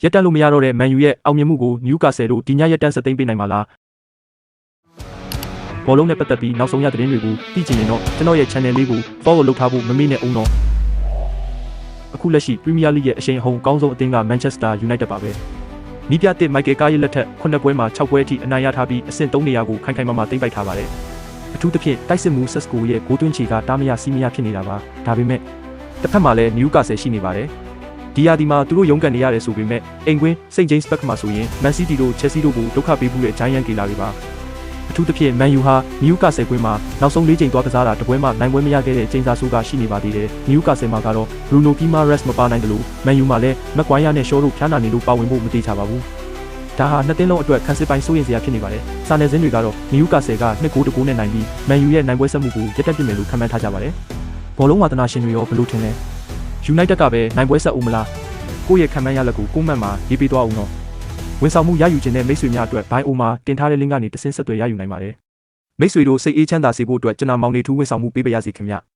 ရက်တန့်လို့မရတော့တဲ့မန်ယူရဲ့အောင်မြင်မှုကိုနယူကာဆယ်တို့ဒီညရက်တန့်ဆက်သိမ်းပေးနိုင်မှာလားဘောလုံးနဲ့ပတ်သက်ပြီးနောက်ဆုံးရသတင်းတွေကိုသိချင်ရင်တော့ကျွန်တော်ရဲ့ channel လေးကို follow လုပ်ထားဖို့မမေ့နဲ့ဦးနော်အခုလက်ရှိ Premier League ရဲ့အရှိန်အဟုန်အကောင်းဆုံးအသင်းက Manchester United ပါပဲနီးပြတစ်မိုက်ကယ်ကားရဲ့လက်ထက်9ပွဲမှာ6ပွဲအထိအနိုင်ရထားပြီးအဆင့်3နေရာကိုခိုင်ခိုင်မာမာသိမ်းပိုက်ထားပါတယ်အထူးသဖြင့်တိုက်စစ်မှု Sesko ရဲ့ဂိုးသွင်းချေကတားမရစီးမရဖြစ်နေတာပါဒါပေမဲ့တစ်ဖက်မှာလည်း Newcastle ရှိနေပါတယ်ဒီယာဒီမှာသူတို့ရုန်းကန်နေရတယ်ဆိုပေမဲ့အိမ်ကွင်း St James Park မှာဆိုရင် Man City တို့ Chelsea တို့ကိုဒုက္ခပေးမှုတဲ့ Giant ကီလာတွေပါအထူးသဖြင့် Man U ဟာ Newcastle ကွင်းမှာနောက်ဆုံး၄ချိန်သွားကစားတာတပွဲမှနိုင်ပွဲမရခဲ့တဲ့ချိန်စာဆိုးကရှိနေပါသေးတယ် Newcastle မှာကတော့ Bruno Guimaraes မပါနိုင်တယ်လို့ Man U မှာလည်း Maguire နဲ့ Shaw တို့ဖျားနာနေလို့ပါဝင်ဖို့မသေးချပါဘူးဒါဟာနှစ်သင်းလုံးအတွက်ခန်းစစ်ပိုင်းစိုးရိမ်စရာဖြစ်နေပါတယ်။စာနယ်ဇင်းတွေကတော့ Newcastle က2-9နဲ့နိုင်ပြီး Man U ရဲ့နိုင်ပွဲဆက်မှုကိုရက်တက်ပြစ်မယ်လို့ခန့်မှန်းထားကြပါတယ်။ဘောလုံးဝါသနာရှင်တွေရောဘယ်လိုထင်လဲ။ United ကပဲနိုင်ပွဲဆက်ဦးမလား။ကိုယ့်ရဲ့ခံမှန်းရလက်ကိုကိုမှတ်မှာရေးပေးသွားအောင်နော်။ဝန်ဆောင်မှုရယူခြင်းနဲ့မိတ်ဆွေများအတွက် Bio မှာတင်ထားတဲ့ link ကနေတဆင့်ဆက်သွယ်ရယူနိုင်ပါတယ်။မိတ်ဆွေတို့စိတ်အေးချမ်းသာစေဖို့အတွက်ကျွန်တော်မောင်နေထူးဝန်ဆောင်မှုပေးပါရစေခင်ဗျ။